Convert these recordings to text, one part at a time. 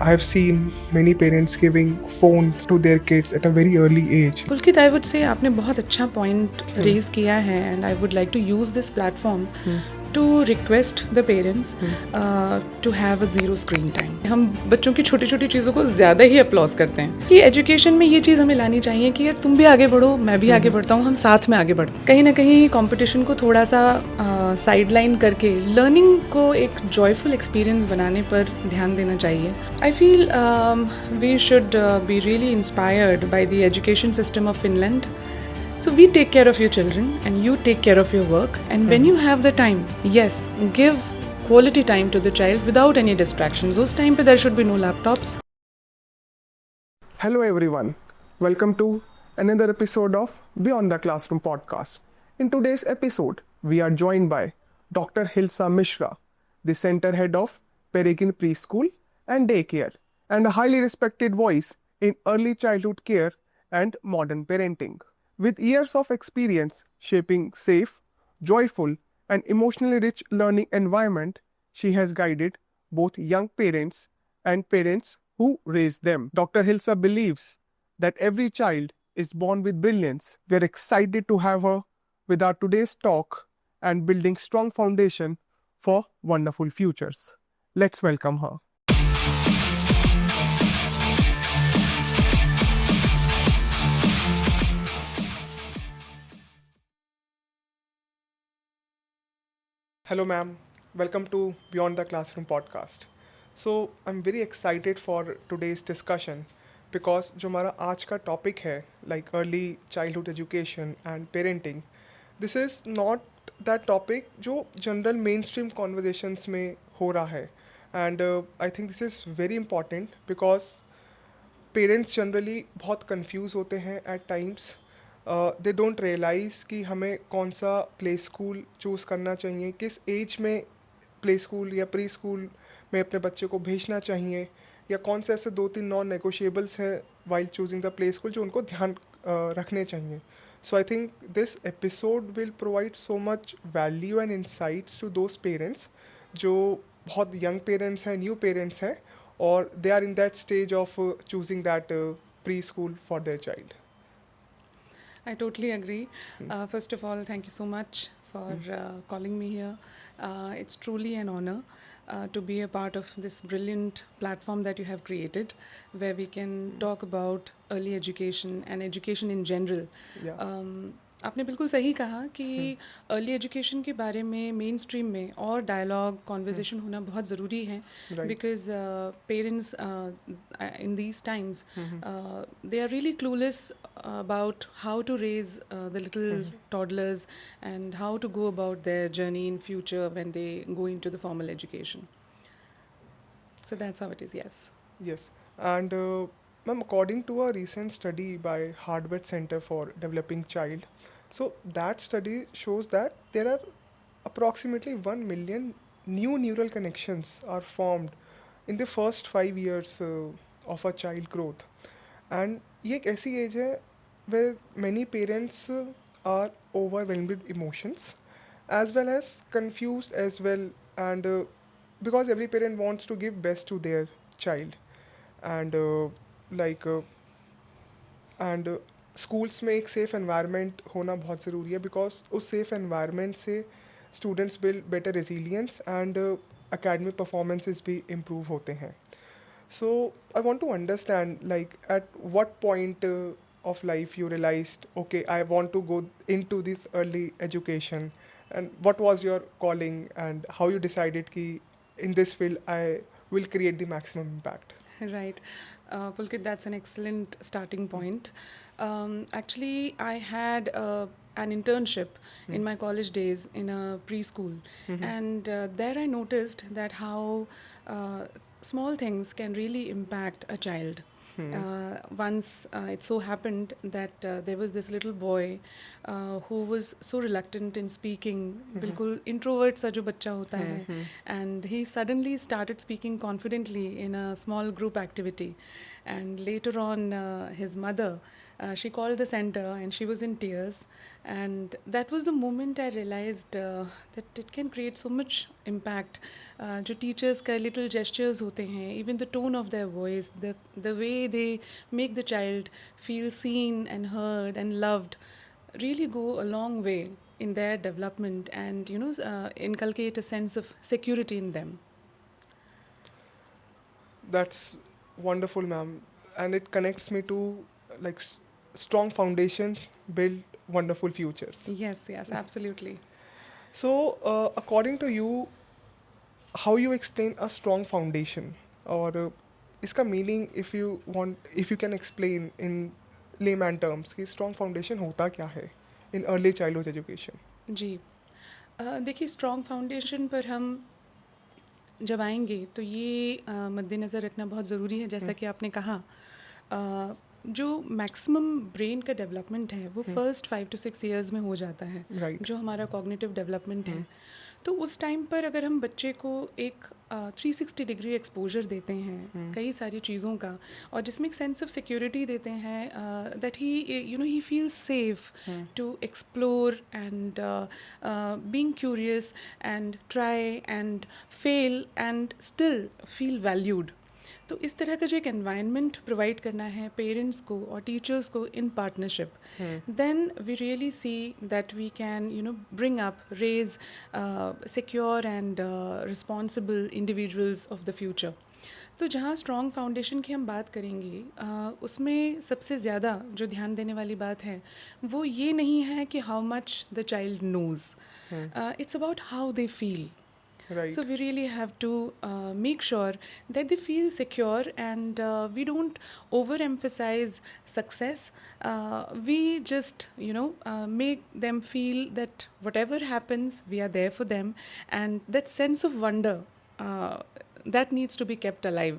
I have seen many parents giving phones to their kids at a very early age. Pulkit, I would say आपने बहुत अच्छा point raise किया है and I would like to use this platform to request the parents to have a zero screen time. हम बच्चों की छोटी छोटी चीज़ों को ज़्यादा ही अप्लॉज करते हैं कि एजुकेशन में ये चीज़ हमें लानी चाहिए कि यार तुम भी आगे बढ़ो, मैं भी आगे बढ़ता हूँ, हम साथ में आगे बढ़ते हैं. कहीं ना कहीं कंपटीशन को थोड़ा सा साइडलाइन करके लर्निंग को एक जॉयफुल एक्सपीरियंस बनाने पर ध्यान देना चाहिए. I feel we should be really inspired by the education system of Finland. So we take care of your children and you take care of your work, and when you have the time, yes, give quality time to the child without any distractions. Those time pe there should be no laptops. Hello everyone, welcome to another episode of Beyond the Classroom podcast. In today's episode, we are joined by Dr. Hilsa Mishra, the center head of Peregrine Preschool and Daycare, and a highly respected voice in early childhood care and modern parenting. With years of experience shaping safe, joyful, and emotionally rich learning environment, she has guided both young parents and parents who raise them. Dr. Hilsa believes that every child is born with brilliance. We are excited to have her with our today's talk and building strong foundation for wonderful futures. Let's welcome her. Hello, ma'am. Welcome to Beyond the Classroom podcast. So, I'm very excited for today's discussion because जो हमारा आज का topic है like early childhood education and parenting, this is not that topic जो general mainstream conversations में हो रहा है, and I think this is very important because parents generally बहुत कंफ्यूज होते हैं at times. They don't realise कि हमें कौन सा प्ले स्कूल चूज़ करना चाहिए, किस एज में प्ले स्कूल या प्री स्कूल में अपने बच्चे को भेजना चाहिए, या कौन से ऐसे 2-3 नॉन नेगोशिएबल्स हैं while choosing the play school जो उनको ध्यान रखने चाहिए. So I think this episode will provide so much value and insights to those parents जो बहुत यंग पेरेंट्स हैं, न्यू पेरेंट्स हैं, or they are in that stage of choosing that preschool for their child. I totally agree. First of all, thank you so much for calling me here. It's truly an honor to be a part of this brilliant platform that you have created, where we can talk about early education and education in general. Yeah. आपने बिल्कुल सही कहा कि early education के बारे में main stream में और डायलॉग कॉन्वर्जेशन होना बहुत ज़रूरी है, because parents in these times they are really clueless about how to raise the little toddlers and how to go about their journey in future when they go into the formal education. So that's how it is. Yes. And ma'am, according to a recent study by Harvard Center for Developing Child, so that study shows that there are approximately 1 million new neural connections are formed in the first 5 years of a child growth. And ये एक ऐसी as है where many parents are overwhelmed with emotions as well as confused as well, and because every parent wants to give best to their child, and like and schools में एक safe environment होना बहुत ज़रूरी है because उस safe environment से students build better resilience and academic performances भी improve होते हैं. So I want to understand, like, at what point of life you realized, okay, I want to go into this early education, and what was your calling and how you decided ki in this field I will create the maximum impact. Right. Pulkit, that's an excellent starting point. Actually, I had an internship in my college days in a preschool, and there I noticed that how small things can really impact a child. Once it so happened that there was this little boy who was so reluctant in speaking, बिल्कुल introvert सा जो बच्चा होता है, and he suddenly started speaking confidently in a small group activity, and later on his mother She called the center and she was in tears. And that was the moment I realized that it can create so much impact. जो teachers का little gestures होते हैं, even the tone of their voice, the way they make the child feel seen and heard and loved, really go a long way in their development and inculcate a sense of security in them. That's wonderful, ma'am. And it connects me to like strong foundations build wonderful futures. Yes, yes, absolutely. So, according to you, how you explain a strong foundation, or इसका meaning, if you can explain in layman terms, कि strong foundation होता क्या है in early childhood education? जी देखिए, strong foundation पर हम जब आएंगे तो ये मद्देनज़र रखना बहुत ज़रूरी है, जैसा कि आपने कहा जो मैक्सिमम ब्रेन का डेवलपमेंट है वो फर्स्ट 5 to 6 ईयर्स में हो जाता है, Right. जो हमारा कॉग्निटिव डेवलपमेंट है। तो उस टाइम पर अगर हम बच्चे को एक 360 डिग्री एक्सपोजर देते हैं कई सारी चीज़ों का, और जिसमें एक सेंस ऑफ सिक्योरिटी देते हैं that he feels safe to explore and being curious and try and fail and still feel valued. तो इस तरह का जो एक एनवायरनमेंट प्रोवाइड करना है पेरेंट्स को और टीचर्स को in partnership, then we really see that we can bring up, raise secure and responsible individuals of the future. तो जहाँ स्ट्रॉन्ग फाउंडेशन की हम बात करेंगे उसमें सबसे ज़्यादा जो ध्यान देने वाली बात है वो ये नहीं है कि how much the child knows, it's about how they feel. Right. So we really have to make sure that they feel secure, and we don't overemphasize success. We just make them feel that whatever happens we are there for them, and that sense of wonder that needs to be kept alive,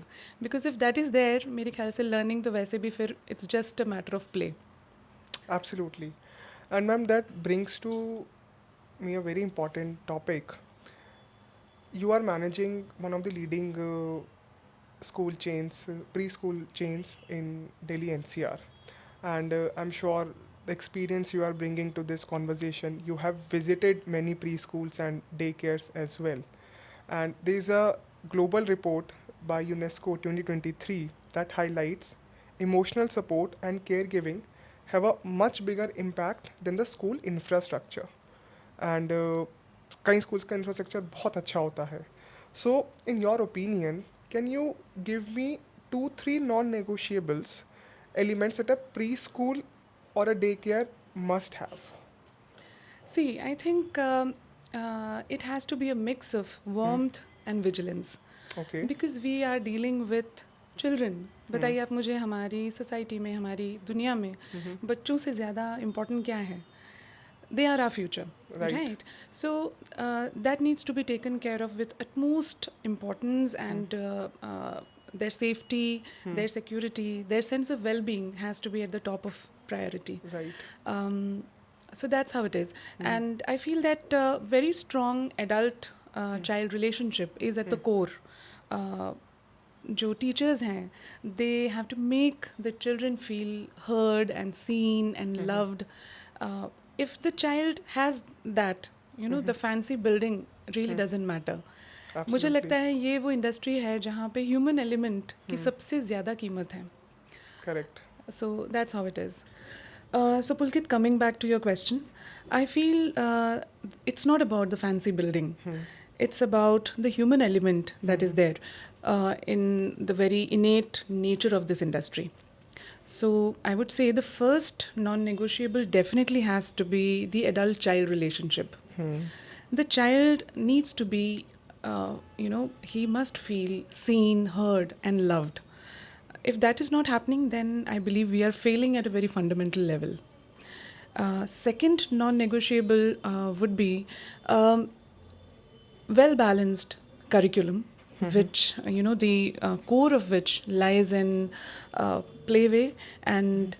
because if that is there, मेरे ख्याल से learning तो वैसे भी फिर it's just a matter of play. Absolutely. And ma'am, that brings to me a very important topic. You are managing one of the leading school chains, preschool chains in Delhi NCR. And I'm sure the experience you are bringing to this conversation, you have visited many preschools and daycares as well. And there's a global report by UNESCO 2023 that highlights emotional support and caregiving have a much bigger impact than the school infrastructure. And कई schools का infrastructure बहुत अच्छा होता है. So in your opinion can you give me 2-3 non negotiables elements that a pre school और a day care must have? See, I think it has to be a mix of warmth and vigilance. Okay. Because we are dealing with children. बताइए आप मुझे, हमारी society में, हमारी दुनिया में बच्चों से ज़्यादा इम्पोर्टेंट क्या है? They are our future, right? So that needs to be taken care of with utmost importance, and their safety, their security, their sense of well-being has to be at the top of priority. Right. So that's how it is. And I feel that very strong adult child relationship is at the core. जो teachers हैं, they have to make the children feel heard and seen and loved. If the child has that, the fancy building really doesn't matter. मुझे लगता है ये वो industry है जहाँ पे ह्यूमन एलिमेंट की सबसे ज़्यादा कीमत है. Correct. So that's how it is. So Pulkit, coming back to your question, I feel it's not about the fancy building. It's about the human element that is there in the very innate nature of this industry. So I would say the first non-negotiable definitely has to be the adult-child relationship. The child needs to be, he must feel seen, heard, and loved. If that is not happening, then I believe we are failing at a very fundamental level. Second non-negotiable would be well-balanced curriculum, which the core of which lies in playway, and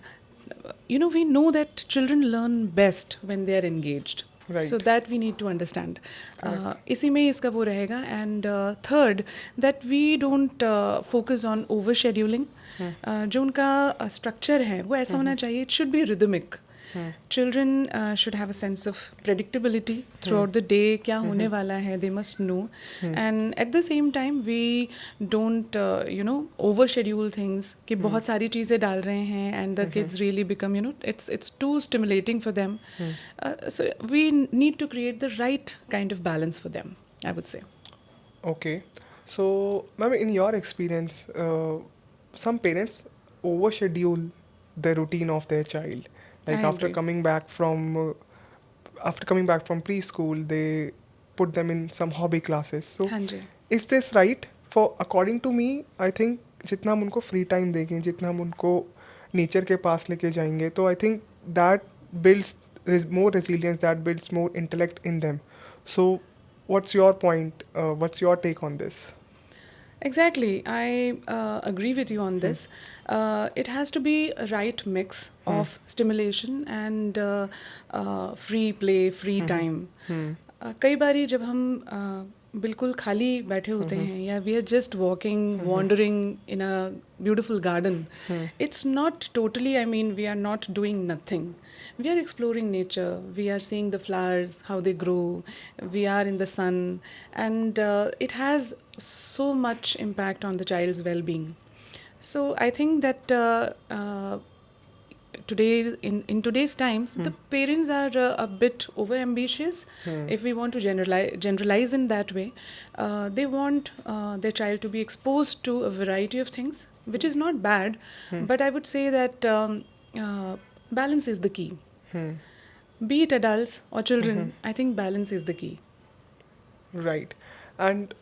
we know that children learn best when they are engaged. Right. So that we need to understand. Correct. इसी में इसका वो रहेगा. And third, that we don't focus on over scheduling. जो उनका structure है वो ऐसा होना चाहिए. It should be rhythmic. Children should have a sense of predictability throughout the day. क्या होने वाला है, they must know. And at the same time, we don't, overschedule things. कि बहुत सारी चीज़ें डाल रहे हैं, and the kids really become, it's too stimulating for them. So we need to create the right kind of balance for them, I would say. Okay. So, ma'am, in your experience, some parents overschedule the routine of their child. Like I after agree. coming back from preschool, they put them in some hobby classes. So, हाँ जी. is this right? For according to me, I think जितना हम उनको free time देंगे, जितना हम उनको nature के पास लेके जाएंगे, तो I think that builds more resilience, that builds more intellect in them. So, what's your point? What's your take on this? Exactly. I agree with you on this. It has to be a right mix of stimulation and free play, free time. कई बारी जब हम बिल्कुल खाली बैठे होते हैं या we are just walking, wandering in a beautiful garden, it's not totally, I mean, we are not doing nothing. We are exploring nature, we are seeing the flowers, how they grow, we are in the sun, and it has so much impact on the child's well-being. So I think that today in today's times the parents are a bit over ambitious. If we want to generalize in that way, they want their child to be exposed to a variety of things, which is not bad, but I would say that balance is the key. Be it adults or children, I think balance is the key. Right. And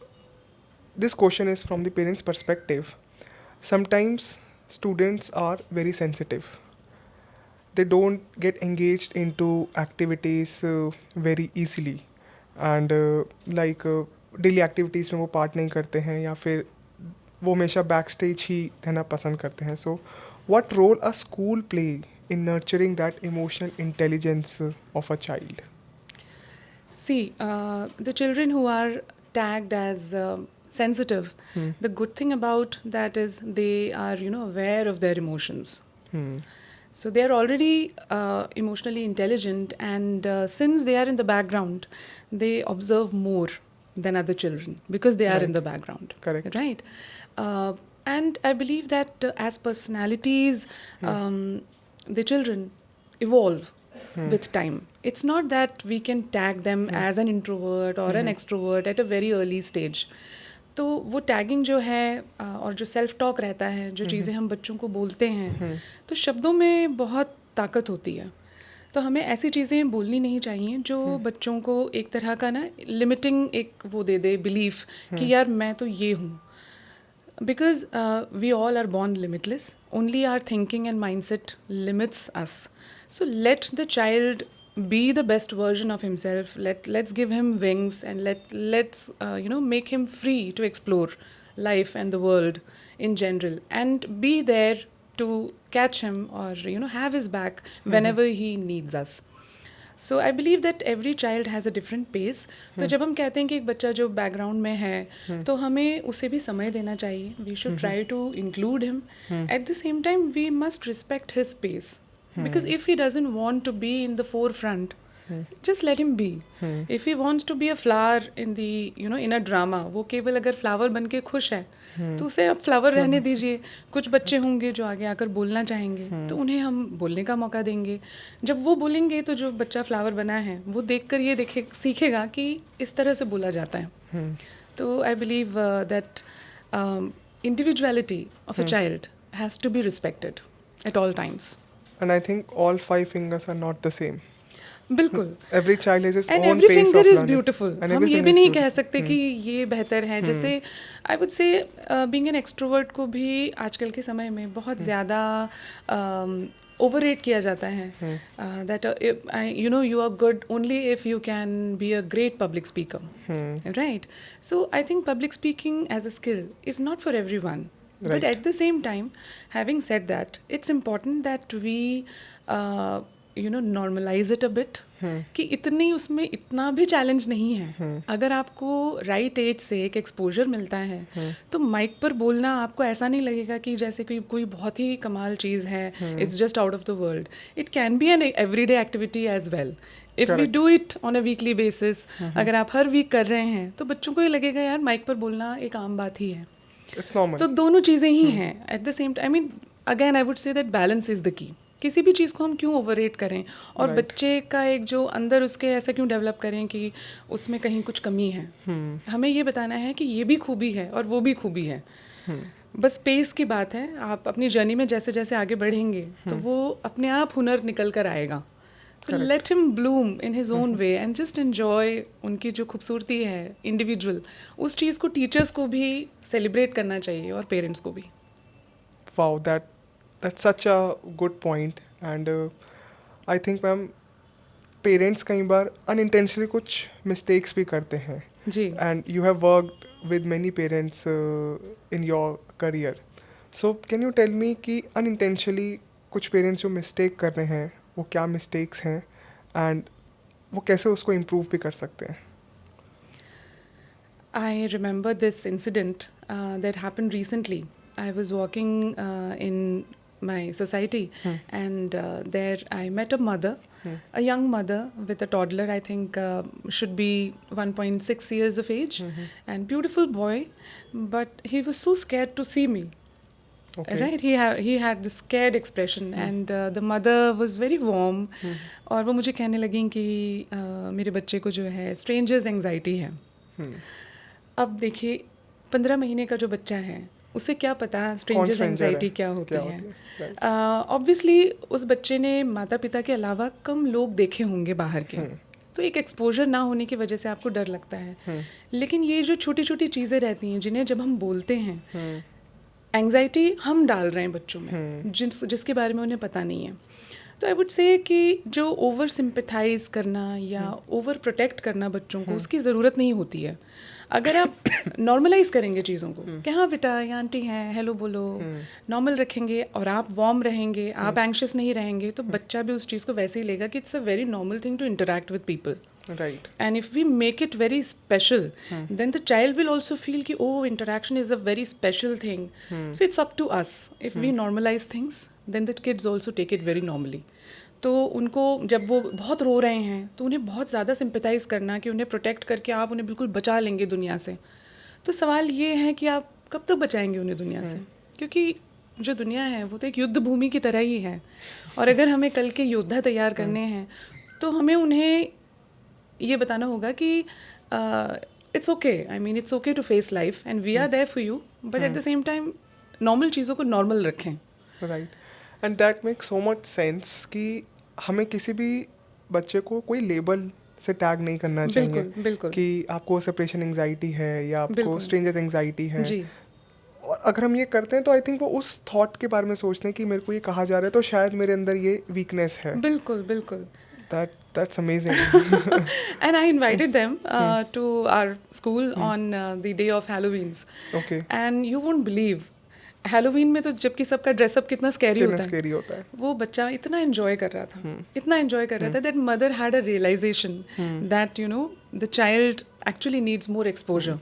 this question is from the parents' perspective. Sometimes students are very sensitive. They don't get engaged into activities very easily. And daily activities में वो part नहीं करते हैं या फिर वो हमेशा backstage ही रहना पसंद करते हैं. So, what role a school play in nurturing that emotional intelligence of a child? See, the children who are tagged as sensitive, the good thing about that is they are, aware of their emotions. So they are already emotionally intelligent, and since they are in the background, they observe more than other children because they are in Right. the background. Correct. Right? And I believe that as personalities, the children evolve with time. It's not that we can tag them as an introvert or an extrovert at a very early stage. तो वो tagging जो है और जो self talk रहता है, जो चीज़ें हम बच्चों को बोलते हैं, तो शब्दों में बहुत ताकत होती है. तो हमें ऐसी चीज़ें बोलनी नहीं चाहिए जो बच्चों को एक तरह का ना लिमिटिंग एक वो दे दे बिलीफ कि यार मैं तो ये हूँ. Because we all are born limitless. Only our thinking and mindset limits us. So let the child be the best version of himself. Let's give him wings, and let's make him free to explore life and the world in general, and be there to catch him or have his back whenever he needs us. So I believe that every child has a different pace. तो जब हम कहते हैं कि एक बच्चा जो background में है तो हमें उसे भी समय देना चाहिए. We should try to include him. At the same time we must respect his pace, because if he doesn't want to be in the forefront, just let him be. If he wants to be a flower in the in a drama, वो केवल अगर flower बन के खुश है तो उसे आप फ्लावर रहने दीजिए. कुछ बच्चे होंगे जो आगे आकर बोलना चाहेंगे तो उन्हें हम बोलने का मौका देंगे. जब वो बोलेंगे तो जो बच्चा फ्लावर बना है वो देखकर ये सीखेगा कि इस तरह से बोला जाता है. तो I believe that individuality of a child has to be respected at all times. And I think all 5 fingers are not the same. बिल्कुल. Every child has his and own every pace finger of is learning. Beautiful. And हम ये everything भी is नहीं beautiful. कह सकते कि ये बेहतर है. जैसे आई वुड से बीइंग एन एक्सट्रोवर्ट को भी आजकल के समय में बहुत ज़्यादा ओवररेट किया जाता है. That you are good only if you can be a great public speaker. Right. So I think public speaking as a skill is not for everyone. But Right. at the same time, having said that, it's important that we normalize it a bit. कि इतनी उसमें इतना भी challenge नहीं है। अगर आपको right as से एक एक्सपोजर मिलता है तो माइक पर बोलना आपको ऐसा नहीं लगेगा कि जैसे कोई बहुत ही कमाल चीज़ है, it's just out of the world. It can be an everyday activity as well if we do it on a weekly basis. अगर आप हर वीक कर रहे हैं तो बच्चों को ये लगेगा यार माइक पर बोलना एक आम बात ही है। तो दोनों चीज़ें ही हैं eight the same time. I mean again I would say that balance is the key. किसी भी चीज़ को हम क्यों ओवररेट करें और बच्चे का एक जो अंदर उसके ऐसा क्यों डेवलप करें कि उसमें कहीं कुछ कमी है। हमें ये बताना है कि ये भी खूबी है और वो भी खूबी है। बस पेस की बात है। आप अपनी जर्नी में जैसे जैसे आगे बढ़ेंगे तो वो अपने आप हुनर निकल कर आएगा। तो let him Bloom in his own way and just enjoy उनकी जो खूबसूरती है इंडिविजुअल, उस चीज़ को टीचर्स को भी सेलिब्रेट करना चाहिए और पेरेंट्स को भी। Wow, that's such a good point. And I think ma'am parents कई बार अनइंटेंशनली कुछ मिस्टेक्स भी करते हैं जी। And you have worked with many parents in your career, so can you tell me कि अनइंटेंशनली कुछ पेरेंट्स जो मिस्टेक कर रहे हैं वो क्या मिस्टेक्स हैं एंड वो कैसे उसको इम्प्रूव भी कर सकते हैं? I remember this incident that happened recently. I was walking in my society and there I met a mother, a young mother with a toddler, I think should be 1.6 years of age, and beautiful boy, but he was so scared to see me. Okay. Right, he had this scared expression and the mother was very warm और वो मुझे कहने लगी कि मेरे बच्चे को जो है strangers anxiety है। अब देखिए 15 महीने का जो बच्चा है उसे क्या पता स्ट्रेंजर्स एंजाइटी क्या होती है। ऑब्वियसली उस बच्चे ने माता पिता के अलावा कम लोग देखे होंगे बाहर के, तो एक एक्सपोजर ना होने की वजह से आपको डर लगता है। लेकिन ये जो छोटी छोटी चीज़ें रहती हैं जिन्हें जब हम बोलते हैं, एंजाइटी हम डाल रहे हैं बच्चों में जिसके बारे में उन्हें पता नहीं है। तो आई वुड से कि जो ओवर सिंपैथाइज करना या ओवर प्रोटेक्ट करना बच्चों को, उसकी ज़रूरत नहीं होती है। अगर आप नॉर्मलाइज करेंगे चीज़ों को कि हाँ बेटा ये आंटी हैं, हेलो बोलो, नॉर्मल रखेंगे और आप वार्म रहेंगे, आप एंग्शियस नहीं रहेंगे, तो बच्चा भी उस चीज़ को वैसे ही लेगा कि it's a very normal thing to interact with people. Right. And if we make it very special, then the child will also feel कि oh, interaction is a very special thing. So it's up to us. If we normalize things, then the kids also take it very normally. तो उनको जब वो बहुत रो रहे हैं तो उन्हें बहुत ज़्यादा सिंपैथाइज करना कि उन्हें प्रोटेक्ट करके आप उन्हें बिल्कुल बचा लेंगे दुनिया से। तो सवाल ये है कि आप कब तक बचाएंगे उन्हें दुनिया से, क्योंकि जो दुनिया है वो तो एक युद्ध भूमि की तरह ही है। और अगर हमें कल के योद्धा तैयार करने हैं तो हमें उन्हें ये बताना होगा कि it's okay, I mean it's okay to face life and we are there for you, but at the same time normal चीज़ों को नॉर्मल रखें। Right, and that make so much sense कि हमें किसी भी बच्चे को कोई लेबल से टैग नहीं करना चाहिए। बिल्कुल कि आपको सेपरेशन एंजाइटी है या आपको स्ट्रेंजर एंजाइटी है जी। और अगर हम ये करते हैं तो आई थिंक वो उस थॉट के बारे में सोचते हैं कि मेरे को ये कहा जा रहा है तो शायद मेरे अंदर ये वीकनेस है। बिल्कुल That's amazing. And I invited them to our school on the day of Halloween's. Okay. And you won't believe, Halloween में तो जबकि सबका ड्रेसअप कितना स्कैरी होता है, वो बच्चा इतना एंजॉय कर रहा था, that mother had a realization that you know the child actually needs more exposure.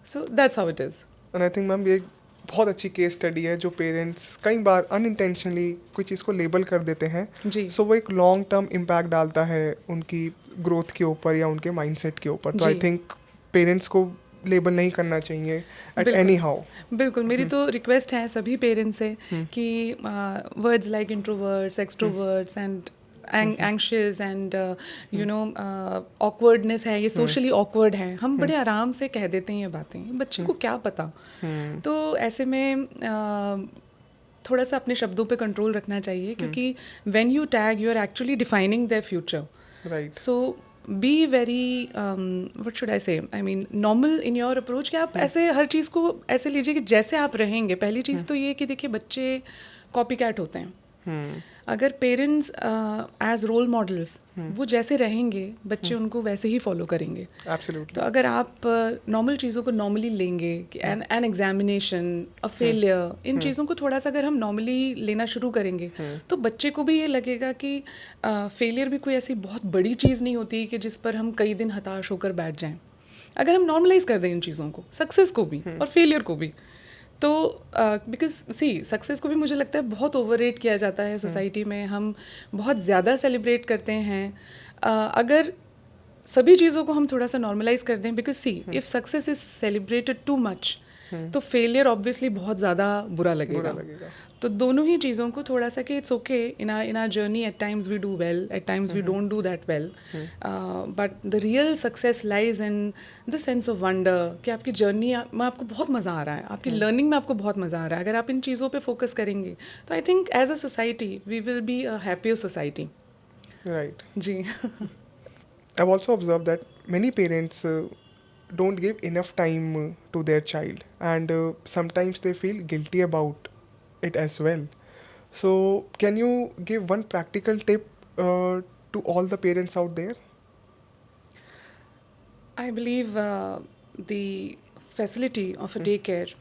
So that's how it is. And I think ma'am ये बहुत अच्छी केस स्टडी है जो पेरेंट्स कई बार अनइंटेंशनली कोई चीज़ को लेबल कर देते हैं जी। सो वो एक लॉन्ग टर्म इम्पैक्ट डालता है उनकी ग्रोथ के ऊपर या उनके माइंडसेट के ऊपर। तो आई थिंक पेरेंट्स को लेबल नहीं करना चाहिए एट एनी हाउ। बिल्कुल, मेरी तो रिक्वेस्ट है सभी पेरेंट्स से कि words like introverts, extroverts and anxious and you know awkwardness है, ये सोशली ऑकवर्ड है, हम बड़े आराम से कह देते हैं ये बातें, बच्चे को क्या पता। तो ऐसे में थोड़ा सा अपने शब्दों पे कंट्रोल रखना चाहिए, क्योंकि when you tag you are actually defining their future. Right, so be very what should I say, I mean normal in your approach कि आप ऐसे हर चीज़ को ऐसे लीजिए कि जैसे आप रहेंगे। पहली चीज़ तो ये कि देखिए बच्चे कॉपी कैट होते हैं, अगर पेरेंट्स एज रोल मॉडल्स वो जैसे रहेंगे, बच्चे उनको वैसे ही फॉलो करेंगे. एब्सोल्युटली. तो अगर आप नॉर्मल चीज़ों को नॉर्मली लेंगे कि एन एग्जामिनेशन, अ फेलियर, इन चीज़ों को थोड़ा सा अगर हम नॉर्मली लेना शुरू करेंगे तो बच्चे को भी ये लगेगा कि फेलियर भी कोई ऐसी बहुत बड़ी चीज़ नहीं होती कि जिस पर हम कई दिन हताश होकर बैठ जाएं. अगर हम नॉर्मलाइज कर दें इन चीज़ों को, सक्सेस को भी और फेलियर को भी, तो बिकॉज सी सक्सेस को भी मुझे लगता है बहुत ओवररेट किया जाता है सोसाइटी में. हम बहुत ज़्यादा सेलिब्रेट करते हैं. अगर सभी चीज़ों को हम थोड़ा सा नॉर्मलाइज कर दें, because C if success is celebrated too much तो फेलियर ऑब्वियसली बहुत ज़्यादा बुरा लगेगा. तो दोनों ही चीज़ों को थोड़ा सा कि it's okay, in our journey at times we do well, at times we don't do that well, but the real success lies in the sense of wonder कि आपकी जर्नी में आपको बहुत मज़ा आ रहा है, आपकी लर्निंग में आपको बहुत मज़ा आ रहा है. अगर आप इन चीज़ों पे फोकस करेंगे तो I think as a society we will be a happier society. Right. जी. I've also observed that many parents don't give enough time to their child, and sometimes they feel guilty about it as well. So, can you give one practical tip to all the parents out there? I believe the facility of a daycare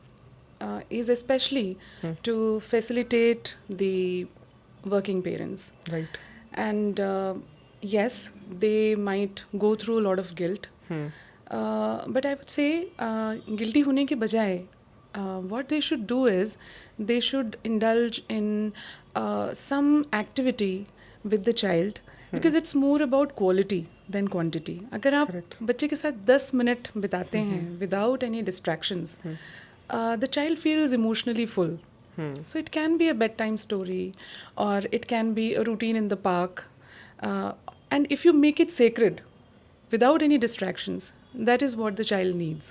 is especially to facilitate the working parents. Right. And yes, they might go through a lot of guilt. But I would say guilty होने के बजाय what they should do is they should indulge in some activity with the child, because it's more about quality than quantity. अगर आप बच्चे के साथ 10 minute बिताते हैं without any distractions, the child feels emotionally full. So it can be a bedtime story, or it can be a routine in the park, and if you make it sacred without any distractions, that is what the child needs.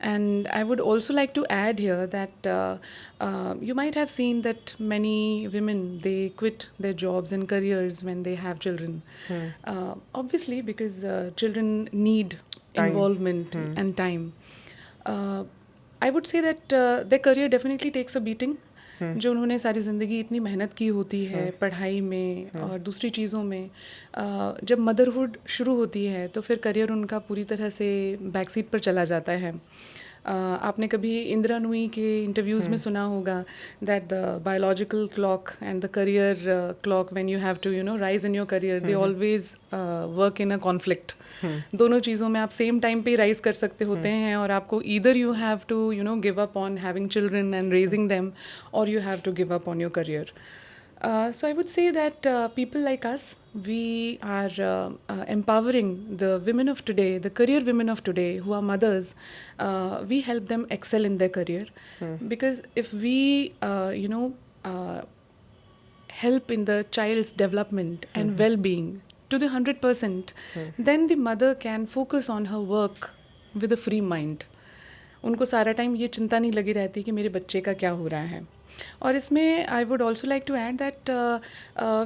And I would also like to add here that you might have seen that many women, they quit their jobs and careers when they have children, obviously because children need involvement and time. I would say that their career definitely takes a beating. जो उन्होंने सारी ज़िंदगी इतनी मेहनत की होती है पढ़ाई में और दूसरी चीज़ों में, जब मदरहुड शुरू होती है तो फिर करियर उनका पूरी तरह से बैक सीट पर चला जाता है. आपने कभी इंदिरा नूई के इंटरव्यूज़ में सुना होगा that the biological clock and the career clock, when you have to rise in your career, they always work in a conflict. दोनों चीज़ों में आप सेम टाइम पे राइज कर सकते होते हैं, और आपको either you have to give up on having children and raising them, और you have to give up on your career. So I would say that people like us, we are empowering the women of today, the career women of today who are mothers. We help them excel in their career, because if we help in the child's development and well-being to the 100%, then the mother can focus on her work with a free mind. उनको सारा time ये चिंता नहीं लगी रहती कि मेरे बच्चे का क्या हो रहा है. और इसमें I would also like to add that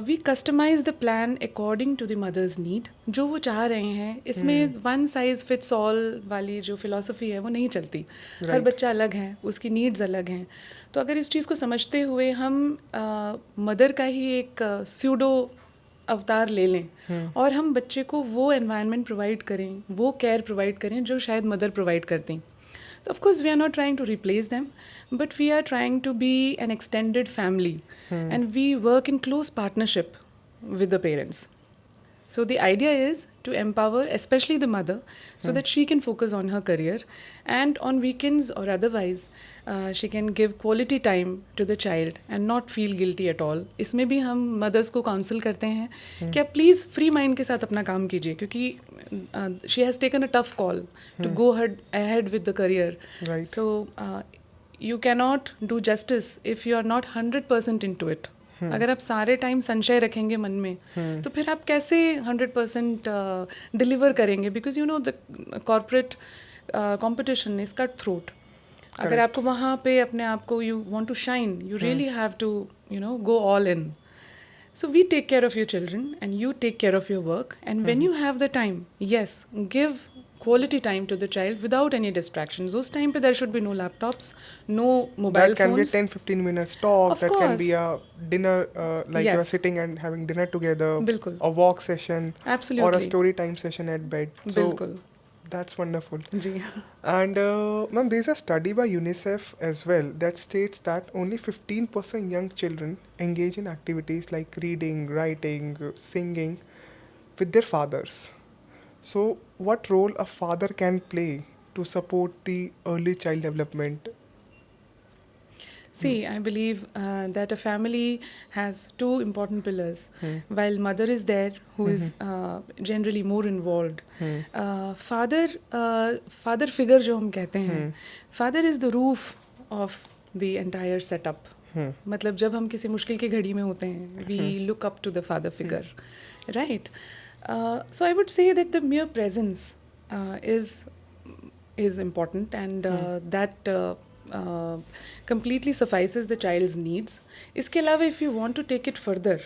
we customise the plan according to the mother's need. जो वो चाह रहे हैं, इसमें वन साइज फिट्स ऑल वाली जो फिलॉसफी है वो नहीं चलती. हर बच्चा अलग है, उसकी नीड्स अलग हैं. तो अगर इस चीज़ को समझते हुए हम मदर का ही एक स्यूडो अवतार ले लें और हम बच्चे को वो एनवायरनमेंट प्रोवाइड करें, वो केयर प्रोवाइड करें जो शायद मदर प्रोवाइड करती. So of course we are not trying to replace them, but we are trying to be an extended family, and we work in close partnership with the parents. So the idea is to empower especially the mother so that she can focus on her career, and on weekends or otherwise she can give quality time to the child and not feel guilty at all. इसमें भी हम mothers को counsel करते हैं कि आप please free mind के साथ अपना काम कीजिए, क्योंकि she has taken a tough call to go ahead with the career. Right. So you cannot do justice if you are not 100% into it. अगर आप सारे टाइम संशय रखेंगे मन में तो फिर आप कैसे 100% डिलीवर करेंगे, because the corporate competition is cut throat. अगर आपको वहाँ पे अपने आप को you want to shine, you really have to go all in. So we take care of your children and you take care of your work. And when you have the time, yes, give quality time to the child without any distractions. Those time pe there should be no laptops, no mobile That can be a phones. 10-15 minutes talk, Of that can be course. a dinner, like you're Yes, sitting and having dinner together, bilkul. a walk session, or a Absolutely. story time session at bed. So Bilkul. that's wonderful. जी. And ma'am, there's a study by UNICEF as well that states that only 15% young children engage in activities like reading, writing, singing with their fathers. So, what role a father can play to support the early child development? See, I believe that a family has two important pillars. Hmm. While mother is there, who is generally more involved, Hmm. father figure जो हम कहते हैं, Hmm. father is the roof of the entire setup. Hmm. मतलब जब हम किसी मुश्किल की घड़ी में होते हैं, we look up to the father figure, right? So I would say that the mere presence is important, and that completely suffices the child's needs. इसके अलावा if you want to take it further,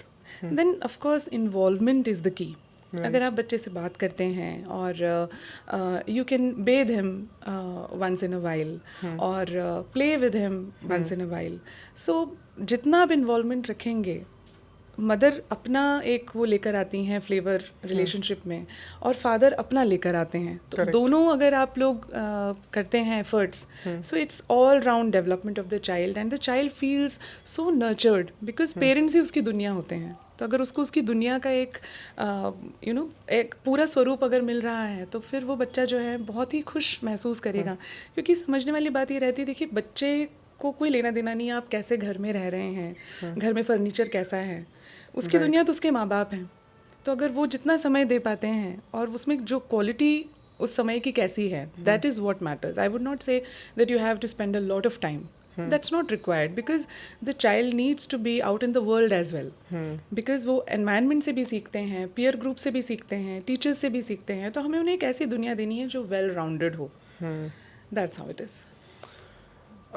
then of course involvement is the key. Right. अगर आप बच्चे से बात करते हैं और you can bathe him once in a while और play with him once in a while, so जितना आप इन्वॉल्वमेंट रखेंगे, मदर अपना एक वो लेकर आती हैं फ्लेवर रिलेशनशिप में, और फादर अपना लेकर आते हैं, तो Correct. दोनों अगर आप लोग करते हैं efforts, so it's all round development of the child, and the child feels so nurtured, because parents ही उसकी दुनिया होते हैं. तो अगर उसको उसकी दुनिया का एक एक पूरा स्वरूप अगर मिल रहा है, तो फिर वो बच्चा जो है बहुत ही खुश महसूस करेगा. क्योंकि समझने वाली बात ये रहती है, देखिए बच्चे को कोई लेना देना नहीं है आप कैसे घर में रह रहे हैं, घर में फर्नीचर कैसा है, उसकी Right. दुनिया तो उसके माँ बाप हैं. तो अगर वो जितना समय दे पाते हैं और उसमें जो क्वालिटी उस समय की कैसी है, that is what matters. I would not say that you have to spend a lot of time. That's not required, because the child needs to be out in the world as well. Because वो environment से भी सीखते हैं, peer group से भी सीखते हैं, teachers से भी सीखते हैं, तो हमें उन्हें एक ऐसी दुनिया देनी है जो well rounded हो. That's how it is.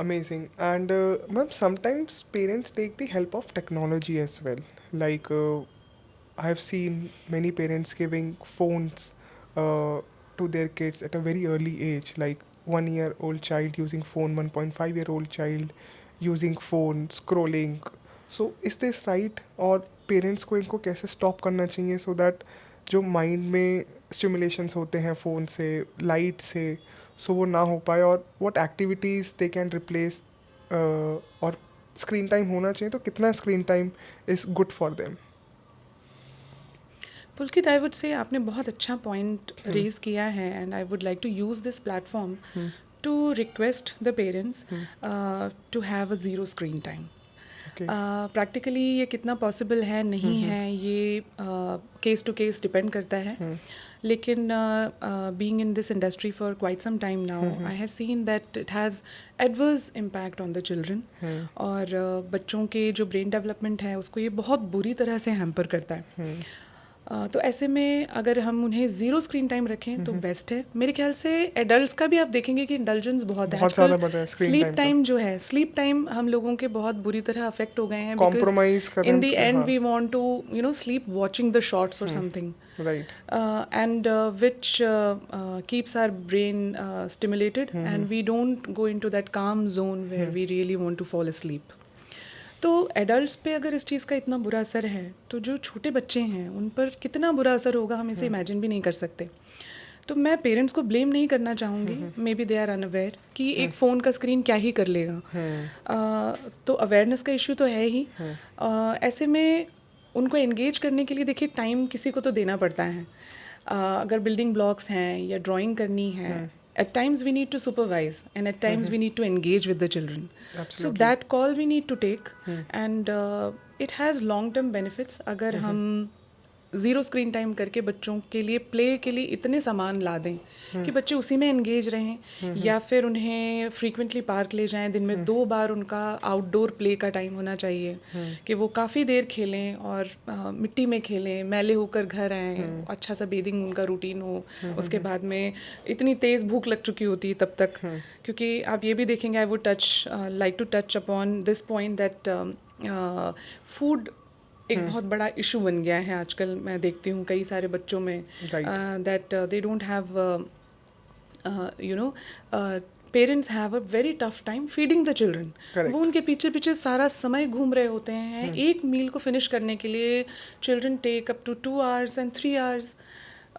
Amazing. And ma'am, sometimes parents take the help of technology as well. Like I have seen many parents giving phones to their kids at a very early age, like 1-year-old child using phone, 1.5-year-old child using phone, scrolling. So is this right? और parents को इनको कैसे stop करना चाहिए so that जो mind में stimulations होते हैं phone से, light से, so वो ना हो पाए, और what activities they can replace, और screen time होना चाहिए तो कितना screen time is good for them? Pulkit, I would say आपने बहुत अच्छा पॉइंट रेज किया है, and I would like to use this platform to request the parents to have a zero screen time. Okay. Practically ये कितना possible है नहीं है, ये केस टू केस डिपेंड करता है. लेकिन being in this industry for quite some time now, I have seen that it has adverse impact on the children, और बच्चों के जो ब्रेन डेवलपमेंट है उसको ये बहुत बुरी तरह से हैम्पर करता है. तो ऐसे में अगर हम उन्हें ज़ीरो स्क्रीन टाइम रखें तो बेस्ट है. मेरे ख्याल से एडल्ट्स का भी आप देखेंगे कि इंडल्जेंस बहुत है बहुत ज़्यादा बढ़ा है screen स्लीप time टाइम जो है, स्लीप टाइम हम लोगों के बहुत बुरी तरह अफेक्ट हो गए हैं. Compromise कर रहे हैं इन द उसके, एंड हाँ. We want to sleep watching the shorts और something, Right. and which keeps our brain stimulated, and we don't go into that calm zone where we really want to fall asleep. तो adults पे अगर इस चीज़ का इतना बुरा असर है, तो जो छोटे बच्चे हैं उन पर कितना बुरा असर होगा हम इसे इमेजिन भी नहीं कर सकते. तो मैं पेरेंट्स को ब्लेम नहीं करना चाहूँगी, maybe they are unaware कि एक फ़ोन का स्क्रीन क्या ही कर लेगा. तो अवेयरनेस का इशू तो है ही. ऐसे में उनको एंगेज करने के लिए देखिए टाइम किसी को तो देना पड़ता है. अगर बिल्डिंग ब्लॉक्स हैं या ड्राइंग करनी है, at times we need to supervise, and at times we need to engage with the children. Absolutely. So that call we need to take, and it has long term benefits. अगर हम zero screen time करके बच्चों के लिए play के लिए इतने सामान ला दें कि बच्चे उसी में एंगेज रहें, या फिर उन्हें फ्रीक्वेंटली पार्क ले जाएं. दिन में 2 बार उनका आउटडोर प्ले का टाइम होना चाहिए, कि वो काफ़ी देर खेलें और मिट्टी में खेलें, मैले होकर घर आएँ, अच्छा सा बेदिंग उनका रूटीन हो. उसके बाद में इतनी तेज़ भूख लग चुकी होती है तब तक, क्योंकि आप ये भी देखेंगे, I would like to touch upon this point that food एक बहुत बड़ा इशू बन गया है आजकल। मैं देखती हूँ कई सारे बच्चों में Right. That they don't have you know parents have a very tough time feeding the children. Correct. वो उनके पीछे पीछे सारा समय घूम रहे होते हैं। एक मील को फिनिश करने के लिए children take up to 2 hours and 3 hours,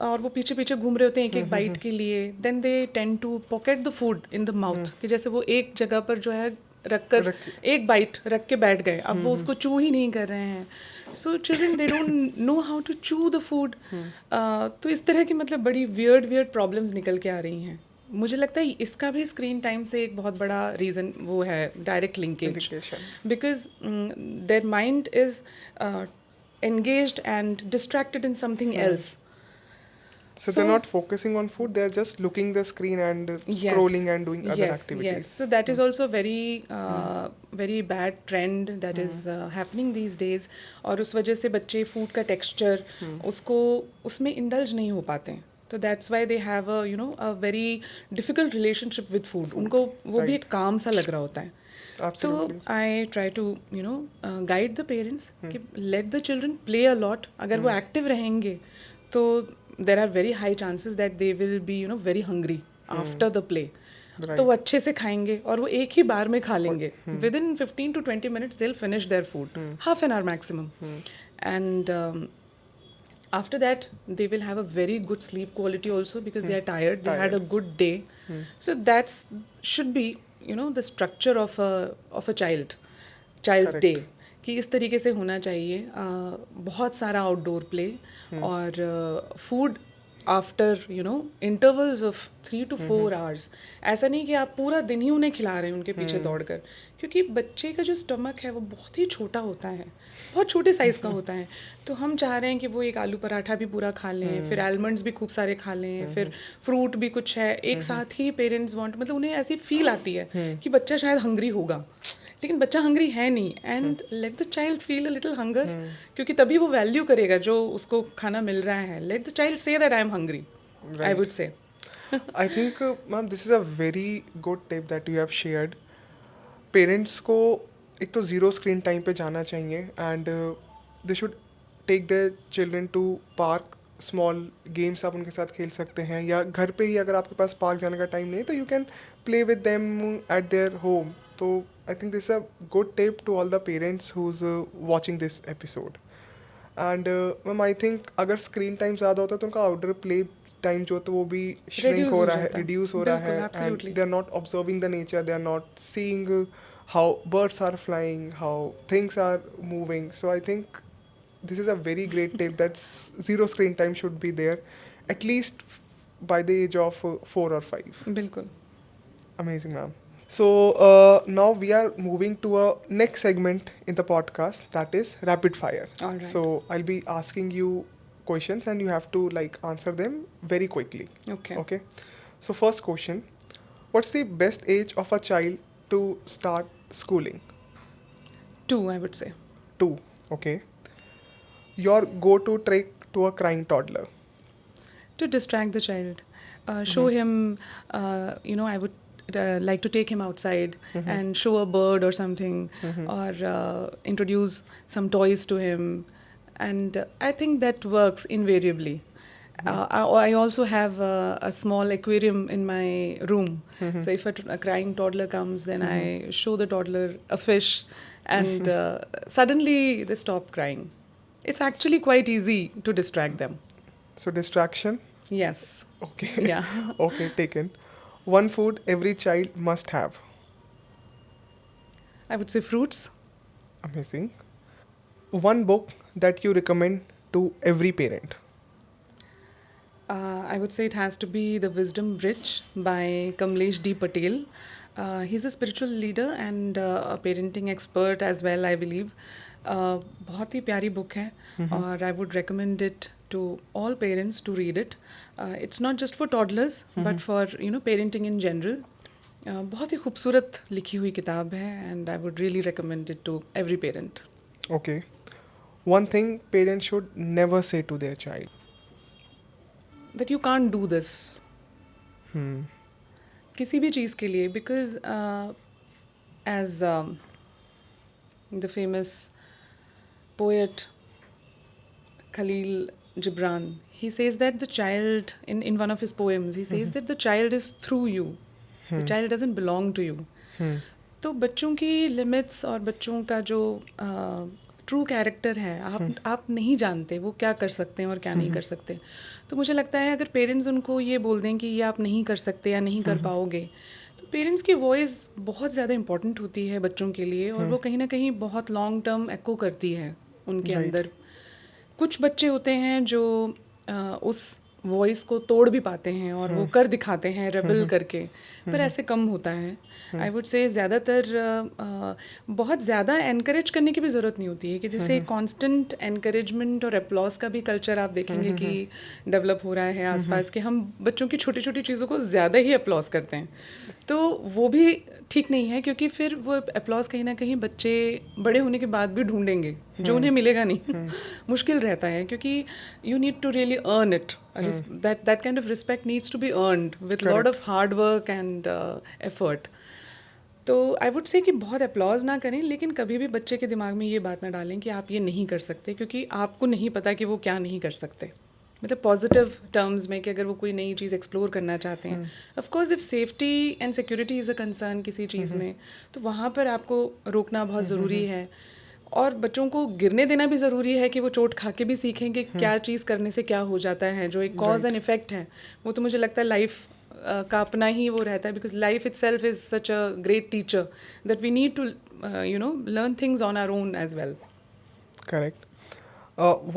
और वो पीछे पीछे घूम रहे होते हैं एक एक बाइट के लिए। Then they tend to pocket the food in the mouth, कि जैसे वो एक जगह पर जो है रखकर एक बाइट रख के बैठ गए, अब वो उसको चू ही नहीं कर रहे हैं। So children they don't know how to chew the food. तो इस तरह की मतलब बड़ी वियर्ड वियर्ड प्रॉब्लम्स निकल के आ रही हैं। मुझे लगता है इसका भी स्क्रीन टाइम से एक बहुत बड़ा रीज़न वो है direct linkage, Indication. Because their mind is engaged and distracted in something else. So they're not focusing on food, they're just looking the screen and scrolling and doing other activities. Yes. So that is also very very bad trend that is happening these days. और उस वजह से बच्चे food का texture उसको उसमें indulge नहीं हो पाते हैं। तो that's why they have a you know a very difficult relationship with food. उनको वो भी एक काम सा लग रहा होता है। तो I try to you know guide the parents कि let the children play a lot. अगर वो एक्टिव रहेंगे तो there are very high chances that they will be you know very hungry after the play. तो वो अच्छे से खाएंगे और वो एक ही बार में खा लेंगे। With in 15 to 20 minutes they'll finish their food, half an hour maximum. And after that they will have a very good sleep quality also, because they are tired, they had a good day. So that's should be you know the structure of a child's day, कि इस तरीके से होना चाहिए। बहुत सारा outdoor play और food after you know intervals of 3 to 4 hours। ऐसा नहीं कि आप पूरा दिन ही उन्हें खिला रहे हैं उनके पीछे दौड़कर, क्योंकि बच्चे का जो स्टमक है वो बहुत ही छोटा होता है, बहुत छोटे साइज़ का होता है। तो हम चाह रहे हैं कि वो एक आलू पराठा भी पूरा खा लें, फिर आलमंड्स भी खूब सारे खा लें, फिर फ्रूट भी कुछ है एक साथ ही। पेरेंट्स वांट मतलब उन्हें ऐसी फील आती है कि बच्चा शायद हंग्री होगा, लेकिन बच्चा हंग्री है नहीं। And let the child feel a little hunger, क्योंकि तभी वो वैल्यू करेगा जो उसको खाना मिल रहा है। Let the child say that I am hungry, I would से। I think, ma'am, this is a very good tip that you have shared. Parents को एक तो ज़ीरो स्क्रीन टाइम पे जाना चाहिए, and they should take the children to park. Small games आप उनके साथ खेल सकते हैं, या घर पे ही अगर आपके पास पार्क जाने का टाइम नहीं है तो you can play with them at their home. तो I think this a good tip to all the parents who is watching this episode. And ma'am I think अगर स्क्रीन टाइम ज़्यादा होता है तो उनका आउटडोर प्ले टाइम जो तो वो भी श्रिंक हो रहा है, रिड्यूस हो रहा है, and they are not observing the nature, they are not seeing how birds are flying, how things are moving. So I think this is a very great tip that zero screen time should be there at least by the age of 4 or 5. बिल्कुल। Amazing, ma'am. So now we are moving to a next segment in the podcast, that is rapid fire. All right. So I'll be asking you questions and you have to like answer them very quickly. Okay. So first question, what's the best age of a child to start schooling? 2, I would say. 2. Okay. Your go-to trick to a crying toddler? To distract the child, show him you know I would like to take him outside and show a bird or something, or introduce some toys to him, and I think that works invariably. I also have a small aquarium in my room. So if a crying toddler comes, then I show the toddler a fish, and suddenly they stop crying. It's actually quite easy to distract them. So distraction? Yes. Okay. Yeah. Okay, taken. One food every child must have? I would say fruits. Amazing. One book that you recommend to every parent? I would say it has to be The Wisdom Bridge by Kamlesh D. Patel. He's a spiritual leader and a parenting expert as well, I believe. बहुत ही प्यारी book है, और I would recommend it to all parents to read it. It's not just for toddlers but for you know parenting in general. बहुत ही खूबसूरत लिखी हुई किताब है, and I would really recommend it to every parent. Okay. One thing parents should never say to their child? That you can't do this. किसी भी चीज़ के लिए, because as the famous poet Khalil Gibran, he says that the child, in one of his poems, he says that the child is through you. The child doesn't belong to you. तो बच्चों की limits और बच्चों का जो true character है, आप नहीं जानते वो क्या कर सकते हैं और क्या नहीं कर सकते. तो मुझे लगता है अगर पेरेंट्स उनको ये बोल दें कि ये आप नहीं कर सकते या नहीं कर पाओगे, तो पेरेंट्स की वॉइस बहुत ज़्यादा इम्पॉर्टेंट होती है बच्चों के लिए, और वो कहीं ना कहीं बहुत लॉन्ग टर्म एको करती है उनके अंदर. कुछ बच्चे होते हैं जो उस वॉइस को तोड़ भी पाते हैं और वो कर दिखाते हैं रेबल करके, पर ऐसे कम होता है. आई वुड से ज़्यादातर बहुत ज़्यादा एनकरेज करने की भी ज़रूरत नहीं होती है, कि जैसे कांस्टेंट एनकरेजमेंट और अप्लॉज का भी कल्चर आप देखेंगे कि डेवलप हो रहा है आसपास के. हम बच्चों की छोटी छोटी चीज़ों को ज़्यादा ही अप्लॉज करते हैं, तो वो भी ठीक नहीं है, क्योंकि फिर वो अप्लॉज कहीं ना कहीं बच्चे बड़े होने के बाद भी ढूंढेंगे, जो उन्हें मिलेगा नहीं. मुश्किल रहता है, क्योंकि you need to really earn it. that kind of respect needs to be earned with a lot of hard work and effort. तो आई वुड से कि बहुत अप्लॉज ना करें, लेकिन कभी भी बच्चे के दिमाग में ये बात ना डालें कि आप ये नहीं कर सकते, क्योंकि आपको नहीं पता कि वो क्या नहीं कर सकते. मतलब पॉजिटिव टर्म्स में कि अगर वो कोई नई चीज़ एक्सप्लोर करना चाहते हैं, of course if safety and security is a concern किसी चीज़ में, तो वहाँ पर आपको रोकना बहुत ज़रूरी है. और बच्चों को गिरने देना भी ज़रूरी है कि वो चोट खा के भी सीखें कि क्या चीज़ करने से क्या हो जाता है. जो एक कॉज एंड इफेक्ट है, वो तो मुझे लगता है लाइफ का अपना ही वो रहता है, because life itself is such a great teacher that we need to learn things on our own as well. Correct.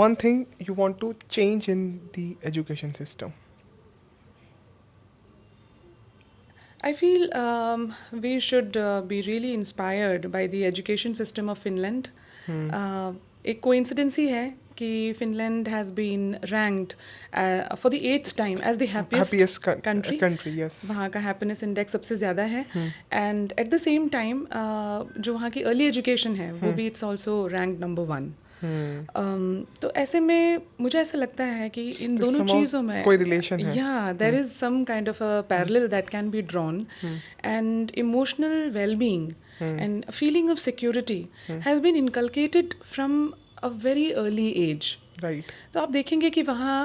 One thing you want to change in the education system? I feel we should be really inspired by the education system of Finland. एक coincidence ही है कि Finland has been ranked for the 8th time as the happiest country. Yes. वहाँ का happiness index सबसे ज़्यादा है. And at the same time जो वहाँ की अर्ली एजुकेशन है वो भी इट्स ऑल्सो रैंक्ड नंबर 1. तो ऐसे में मुझे ऐसा लगता है कि इन दोनों चीज़ों में कोई रिलेशन है. या there is some kind of a parallel that can be drawn. And emotional wellbeing and a feeling of security has been inculcated from a very early age. Right. तो आप देखेंगे कि वहाँ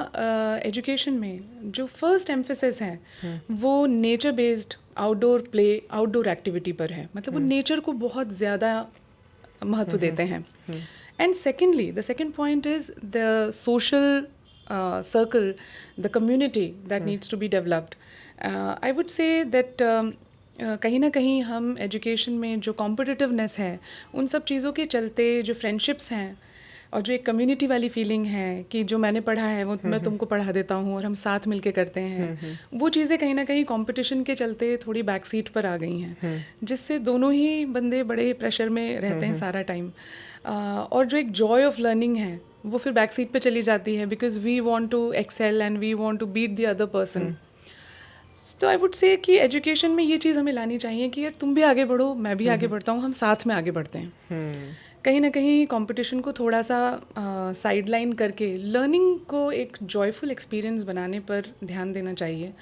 एजुकेशन में जो फर्स्ट एम्फेसिस है वो nature based outdoor play, outdoor activity पर है. मतलब वो नेचर को बहुत ज़्यादा महत्व देते हैं. And secondly the second point is the social circle, the community that needs to be developed. I would say that कहीं ना कहीं हम एजुकेशन में जो कॉम्पिटिटिवनेस है, उन सब चीज़ों के चलते जो फ्रेंडशिप्स हैं और जो एक कम्युनिटी वाली फीलिंग है कि जो मैंने पढ़ा है वो मैं तुमको पढ़ा देता हूँ और हम साथ मिलके करते हैं, वो चीज़ें कहीं ना कहीं कंपटीशन के चलते थोड़ी बैक सीट पर आ गई हैं, जिससे दोनों ही बंदे बड़े प्रेशर में रहते हैं सारा टाइम. और जो एक जॉय ऑफ लर्निंग है वो फिर बैक सीट पर चली जाती है, because we want to excel and we want to beat the other person. तो आई वुड से कि एजुकेशन में ये चीज़ हमें लानी चाहिए कि यार तुम भी आगे बढ़ो, मैं भी आगे बढ़ता हूँ, हम साथ में आगे बढ़ते हैं. कहीं ना कहीं कंपटीशन को थोड़ा सा साइडलाइन करके लर्निंग को एक जॉयफुल एक्सपीरियंस बनाने पर ध्यान देना चाहिए.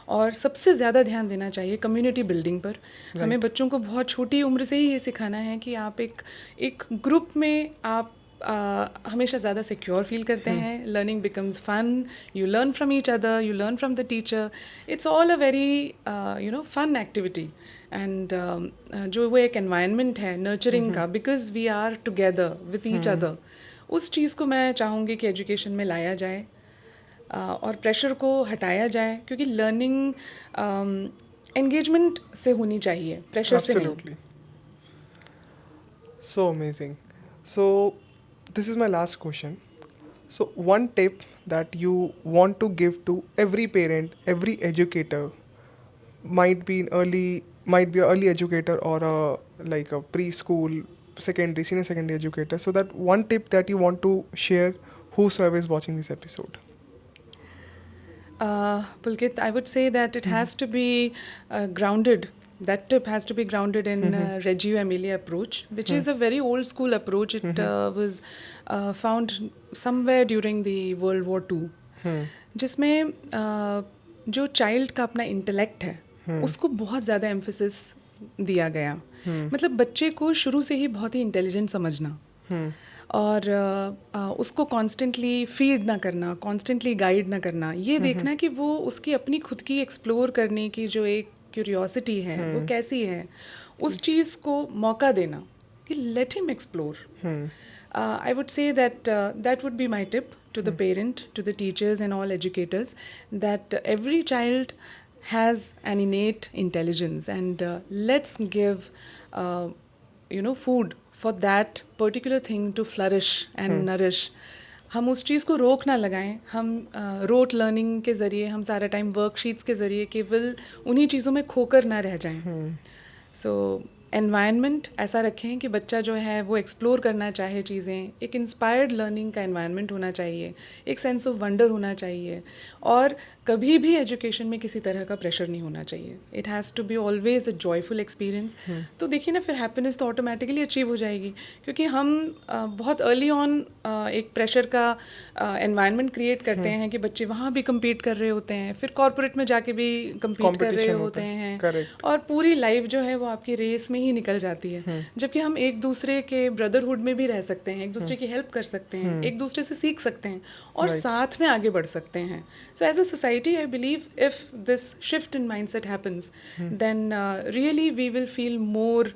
और सबसे ज़्यादा ध्यान देना चाहिए कम्युनिटी बिल्डिंग पर. हमें बच्चों को बहुत छोटी उम्र से ही ये सिखाना है कि आप एक ग्रुप में आप हमेशा ज़्यादा सिक्योर फील करते हैं. Learning becomes fun, you learn from each other, you learn from the teacher. It's all a very fun activity. And जो वो एक एनवायरनमेंट है नर्चरिंग का, because we are together with each other, उस चीज़ को मैं चाहूँगी कि एजुकेशन में लाया जाए और प्रेशर को हटाया जाए, क्योंकि लर्निंग एंगेजमेंट से होनी चाहिए, प्रेशर से नहीं. So amazing. So this is my last question. So one tip that you want to give to every parent, every educator, might be an early educator or like a preschool, secondary, senior secondary educator. So that one tip that you want to share, whosoever is watching this episode. Pulkit, I would say that it has to be grounded. That tip has to be grounded in Reggio Emilia approach, which is a very old school approach. It was found somewhere during the World War II, जिसमें जो child का अपना intellect है उसको बहुत ज़्यादा emphasis दिया गया. मतलब बच्चे को शुरू से ही बहुत ही इंटेलिजेंट समझना, और उसको कॉन्स्टेंटली फीड ना करना, कॉन्स्टेंटली गाइड ना करना, ये देखना कि वो उसकी अपनी खुद की एक्सप्लोर करने की जो एक क्यूरियोसिटी है वो कैसी है, उस चीज़ को मौका देना कि let him explore. I would say that that would be my tip to the parent, to the teachers and all educators, that every child has an innate intelligence, and let's give food for that particular thing to flourish and nourish. हम उस चीज़ को रोक ना लगाएं. हम rote learning के ज़रिए, हम सारा टाइम वर्कशीट्स के ज़रिए केवल उन्हीं चीज़ों में खोकर ना रह जाएं. सो एनवायरनमेंट ऐसा रखें कि बच्चा जो है वो एक्सप्लोर करना चाहे चीज़ें. एक इंस्पायर्ड लर्निंग का एनवायरनमेंट होना चाहिए, एक सेंस ऑफ वंडर होना चाहिए, और कभी भी एजुकेशन में किसी तरह का प्रेशर नहीं होना चाहिए. It has to be always a joyful experience. तो देखिए ना, फिर हैप्पीनेस तो ऑटोमेटिकली अचीव हो जाएगी, क्योंकि हम बहुत अर्ली ऑन एक प्रेशर का एनवायरनमेंट क्रिएट करते हैं कि बच्चे वहाँ भी कम्पीट कर रहे होते हैं, फिर कॉर्पोरेट में जाके भी कम्पीट कर रहे होते हैं, और पूरी लाइफ जो है वो आपकी रेस में ही निकल जाती है. जबकि हम एक दूसरे के ब्रदरहुड में भी रह सकते हैं, एक दूसरे की हेल्प कर सकते हैं, एक दूसरे से सीख सकते हैं और साथ में आगे बढ़ सकते हैं. So as a society, I believe if this shift in mindset happens, then really we will feel more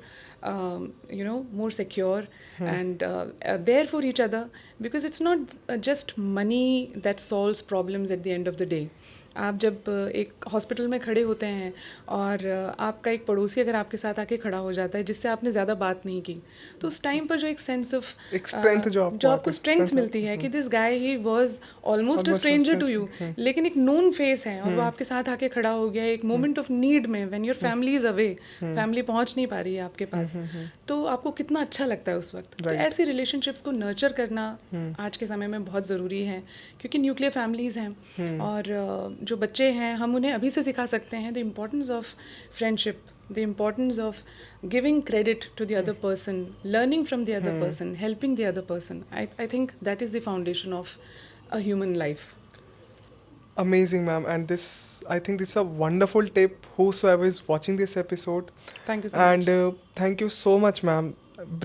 more secure and there for each other, because it's not just money that solves problems at the end of the day. आप जब एक hospital में खड़े होते हैं और आपका एक पड़ोसी अगर आपके साथ आके खड़ा हो जाता है जिससे आपने ज़्यादा बात नहीं की, तो उस टाइम पर जो एक सेंस ऑफ स्ट्रेंथ जो आपको स्ट्रेंथ मिलती है कि this guy he was almost a stranger to you, लेकिन एक नोन फेस है और वो आपके साथ आके खड़ा हो गया एक मोमेंट ऑफ नीड में, when your family is away, family पहुंच नहीं पा रही है आपके पास, तो आपको कितना अच्छा लगता है उस वक्त. तो ऐसी रिलेशनशिप्स को नर्चर करना आज के समय में बहुत ज़रूरी है, क्योंकि न्यूक्लियर फैमिलीज़ हैं और जो बच्चे हैं हम उन्हें अभी से सिखा सकते हैं the importance of friendship, the importance of giving credit to the other person, learning from the other person, helping the other person. I think that is the foundation of a human life. Amazing, ma'am. And this, I think this is a wonderful tip, whosoever is watching this episode. Thank you so much. And thank you so much, ma'am,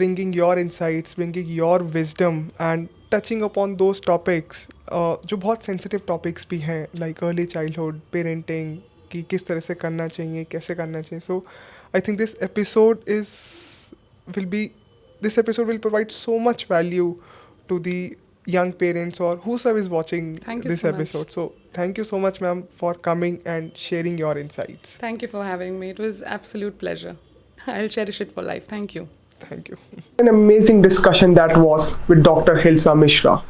bringing your insights, bringing your wisdom and touching upon those topics जो बहुत sensitive topics भी हैं, like early childhood, parenting, कि किस तरह से करना चाहिए, कैसे करना चाहिए. So I think this episode will provide so much value to the young parents or whosoever is watching this episode. So thank you so much, ma'am, for coming and sharing your insights. Thank you for having me. It was absolute pleasure. I'll cherish it for life. Thank you. Thank you. An amazing discussion that was with Dr. Hilsa Mishra.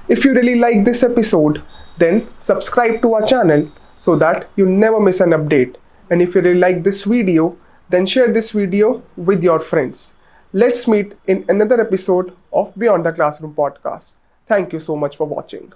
If you really like this episode, then subscribe to our channel so that you never miss an update. And if you really like this video, then share this video with your friends. Let's meet in another episode of Beyond the Classroom podcast. Thank you so much for watching.